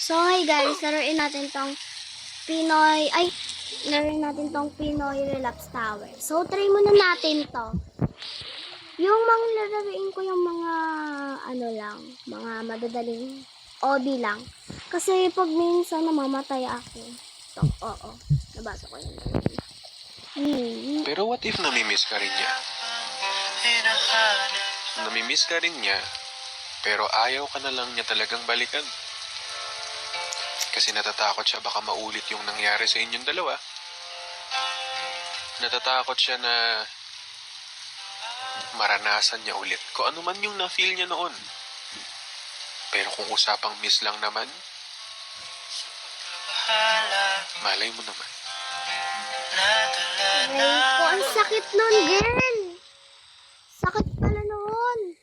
So, hi guys, laruin natin tong Pinoy Relapse Tower. So, try muna natin to. Yung mga laruin ko yung mga, mga madadaling OB lang. Kasi pag minsan namamatay ako. So, oo, nabasa ko yun. Pero what if namimiss ka rin niya? Namimiss ka rin niya, pero ayaw ka na lang niya talagang balikan. Kasi natatakot siya baka maulit yung nangyari sa inyong dalawa. Natatakot siya na maranasan niya ulit kung ano man yung na-feel niya noon. Pero kung usapang miss lang naman, malay mo naman. Ay, ko, ang sakit nun, girl. Sakit pala nun.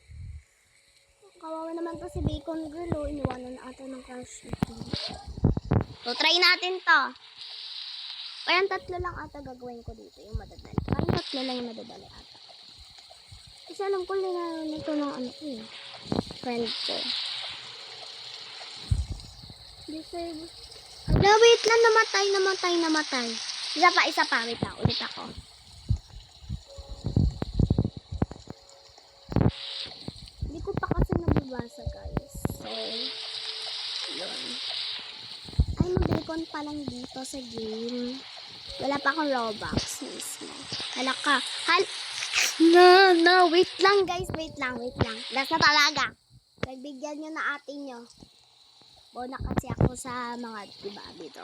Kawawa naman to si Bacon Girl, oh. Iniwanan na ata ng crush ito. So, try natin to. Parang 3 lang ata gagawin ko dito, yung madadali. Parang 3 lang yung madadali ata. Kasi alam ko na ito ng friend ko. Deserve. Ala, wait lang, namatay. Isa pa, wait lang, ulit ako. Hindi ko pa kasi nababasa, guys. So, yun. Ay, mag-recon pa lang dito sa game. Wala pa akong Robux mismo. Hala ka. No, wait lang, guys. Wait lang. Last na talaga. Nagbigyan nyo na ate nyo. Bona kasi ako sa mga, diba, dito.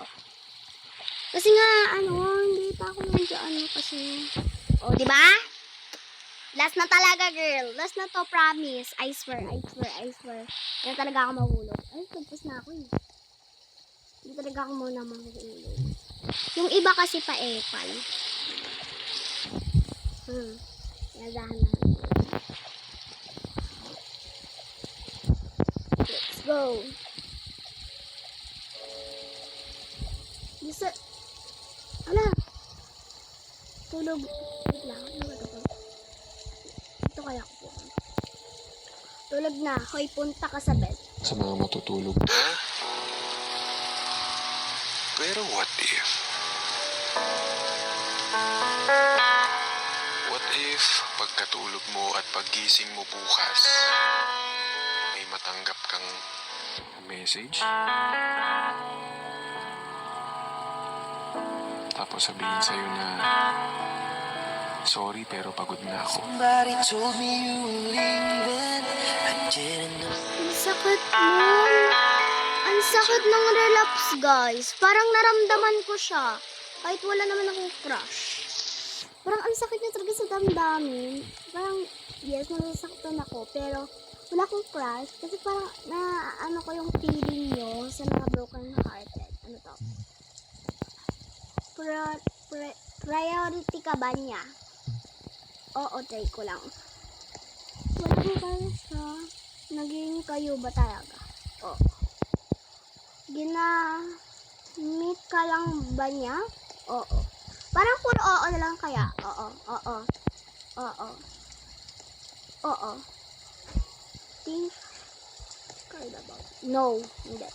Kasi nga, hindi pa ako nandiyan kasi. Oh, diba? Last na talaga, girl. Last na to, promise. I swear. Yan talaga ako mahulog. Ay, tagpas na ako eh. Hindi talaga ako muna mahulog. Yung iba kasi pa epal. Nagahan na. Let's go. Bisa. Ala. Tulog. Wait lang. Ano ba ito? Ito kaya ko po. Tulog na. Hoy, punta ka sa bed. Sa mga matutulog na. Pero what if? What if pagkatulog mo at paggising mo bukas, may matanggap kang message? Tapos sabihin sa'yo na, sorry pero pagod na ako. Somebody told me you were leaving. I didn't know. Ang sakit nun. Ang sakit ng relapse, guys. Parang naramdaman ko siya. Kahit wala naman akong crush. Parang ang sakit niya talaga sa damdamin. Parang, yes, nasasaktan ako. Pero, wala akong crush. Kasi parang, ko yung feeling nyo sa mga broken hearted. Ano to? Priority ka ba niya? Oo, try ko lang. Wala ko kaya siya. Naging kayo ba talaga? Oo. Meet ka lang ba niya? Oo. Parang puro oo na lang kaya. Oo. Think about. No, hindi.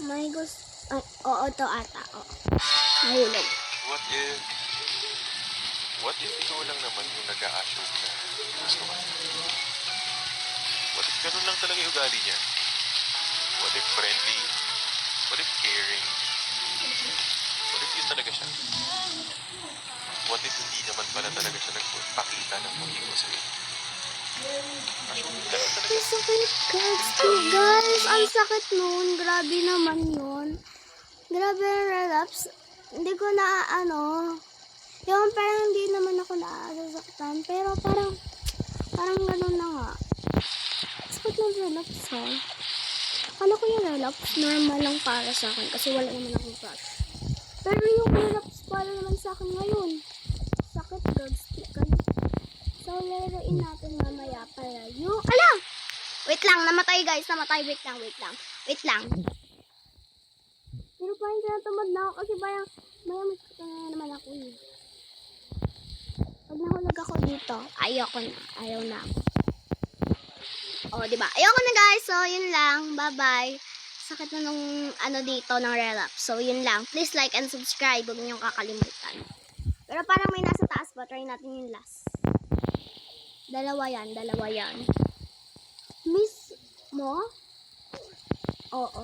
May gusto. Ay, oo to ata. Oo. Nahulog. What if ikaw lang naman yung nag-a-assume na gusto ka? What if ganun lang talaga yung ugali niya? What if friendly? What if caring? What if yun talaga siya? What if hindi naman pala talaga siya nagpakita ng motibo sa'yo? Assume ka lang talaga. Ang sakit, guys. Ang sakit nun. Grabe naman yun. Grabe yung relapse. Hindi ko na, yung parang hindi naman ako nasasaktan. Pero parang ganun na nga. Sakit ng relapse, ha? Akala ko yung relapse, normal lang para sa akin. Kasi wala naman akong crush. Pero yung relapse para naman sa akin ngayon. Sakit, guys. So, laruin natin mamaya para yung... Ala! Wait lang, namatay guys. Wait lang. Pero parang tinatamad na ako kasi parang may naman ako eh. Pag nahulog ako dito, ayaw na ako. O, diba? Ayoko na guys. So, yun lang. Bye-bye. Sakit na nung dito ng relapse. So, yun lang. Please like and subscribe. Huwag niyong kakalimutan. Pero parang may nasa taas pa. Try natin yung last. Dalawa yan. Miss mo? Oo.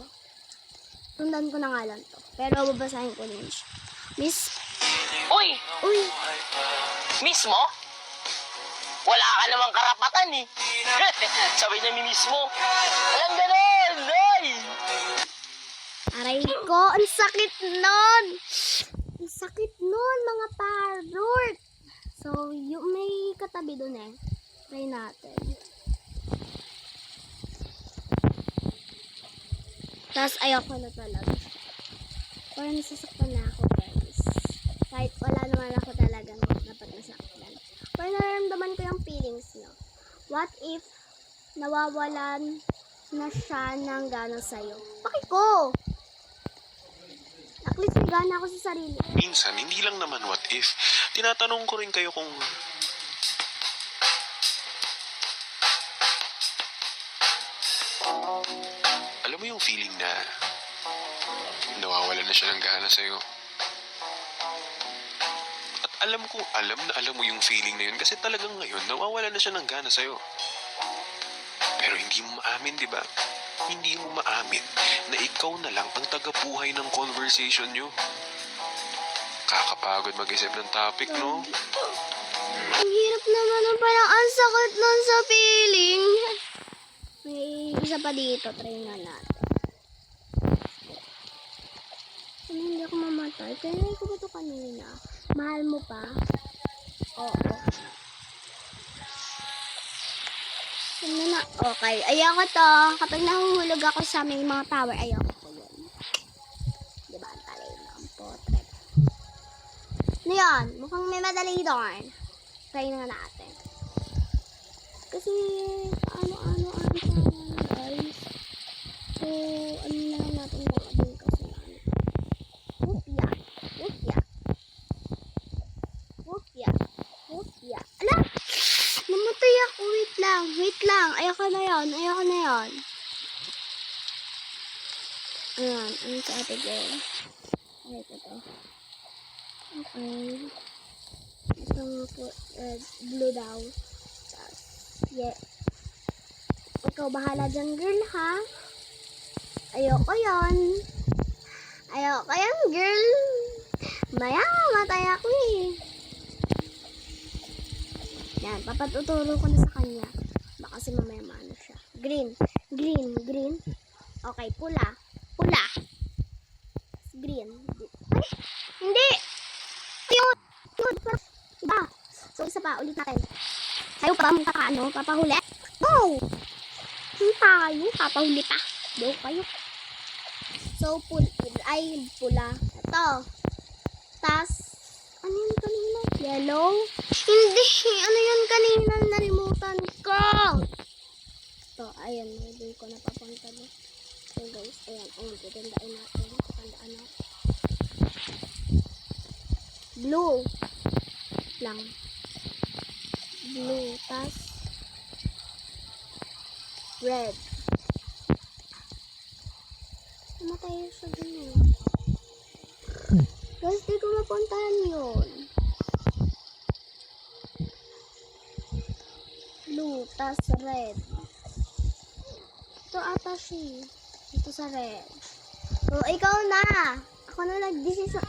Tundan ko na nga lang to. Pero babasahin ko din siya. Miss... Uy! Uy! Mismo? Wala ka namang karapatan eh. Sabi niya mismo. Walang ganon! Ay! Aray ko! Ang sakit nun! Ang sakit nun, mga parrot! So, yung may katabi dun eh. Try natin. Tapos ayoko na talaga. Parang nasasaktan na ako, guys. Kahit wala naman ako talagang dapat nasaktan. Parang nararamdaman ko yung feelings nyo. What if nawawalan na siya ng gana sa'yo? Bakit ko? At least may gana ako sa sarili. Minsan, hindi lang naman what if. Tinatanong ko rin kayo kung... Alam mo yung feeling na nawawala na siya ng gana sa'yo? At alam na alam mo yung feeling na yun kasi talagang ngayon nawawala na siya ng gana sa'yo. Pero hindi mo maamin, di ba? Hindi mo maamin na ikaw na lang ang tagabuhay ng conversation nyo. Kakapagod mag-isip ng topic, no? Ang hirap naman nun. Parang ang sakit nun sa feeling. May isa pa dito. Try na natin. Ano, hindi ako mamatay. Kaya ko ba ito kanina? Mahal mo pa? Oo. Ano na? Okay. Ayoko to. Kapag nahuhulog ako sa may mga tower, ayoko ko yun. Diba? Ang talay na ang portrait. Ano yun? Mukhang may madali doon. Try na natin. Kasi, guys. So, ano na lang natin makabing kasi Whoopya. Ala! Namatay ako. Wait lang. Ayoko na yun. Ayan. Ano sa ate girl? Ay, ito. Okay. Isang blue daw. Yeah. Ikaw bahala dyan, girl, ha? Ayoko yan, girl. Maya, matay ako eh. Yan, papatuturo ko na sa kanya. Baka kasi mamaya maano siya. Green. Okay, pula. Green. Ay, hindi! Yun! Iba. So, isa pa, ulit natin. Tayo pa mong papahuli. Go! Tayo, papahuli pa. Go kayo. So, pula. Ito. Tas, ano yun kanina? Yellow? Hindi! Ano yun kanina? Nalimutan ko! Ito, ayan. Doon ko napapunta doon. So, guys, ayan. Tandaan natin. Blue. Blue, tas red. Namatay siya dun. Guys, di ko mapuntahan yun. Blue, tas red. Ito ata siya. Ito sa red. So, ikaw na. Ako na nag-decision.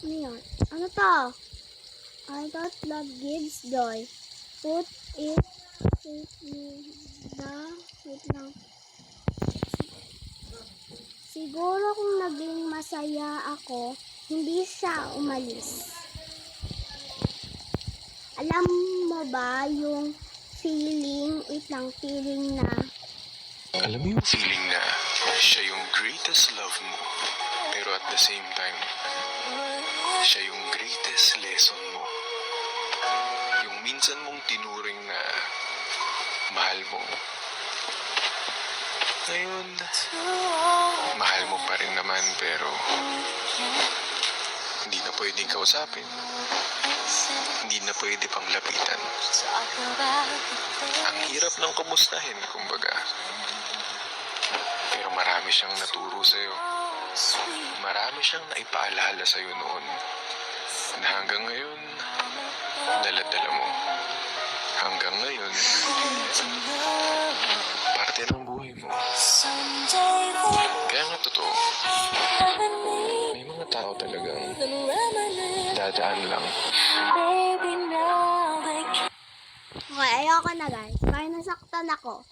Ano yun? Ano to? I thought love gives joy. Put it with wait lang. Siguro kung naging masaya ako, hindi siya umalis. Alam mo ba yung feeling na Alam mo yung feeling na siya yung greatest love mo, pero at the same time, siya yung greatest lesson mo. Yung minsan mong tinuring na mahal mo. Ngayon, mahal mo pa rin naman pero Hindi na pwedeng kausapin. Hindi na pwede pang lapitan. Ang hirap ng kumustahin, kumbaga. Pero marami siyang naturo sa'yo. Marami siyang naipaalala sa'yo noon. Na hanggang ngayon, dala-dala mo. Hanggang ngayon, parte ng buhay mo. Kaya nga totoo, may mga tao talagang dadaan lang. Okay, ayoko na guys. Parang nasaktan ako.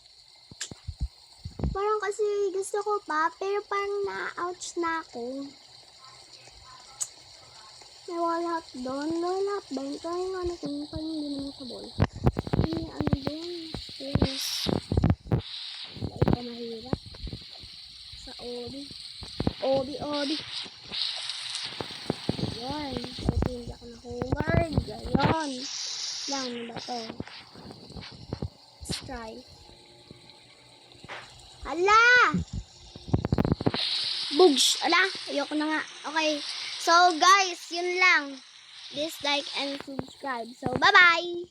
Parang kasi gusto ko pa, pero parang na-ouch na ako. May walhat doon. Walhat ba? Ito yung ano kung parang hindi naman sa ball. May ano doon. Yes. Ito mahirap. Sa Obi. Obi. Ayan. Ito hindi ako na-guard. Ayan. Lang, ano ba to? Let's try. Ala! Bugs! Ala! Ayoko na nga. Okay. So, guys, yun lang. Dislike and subscribe. So, bye-bye!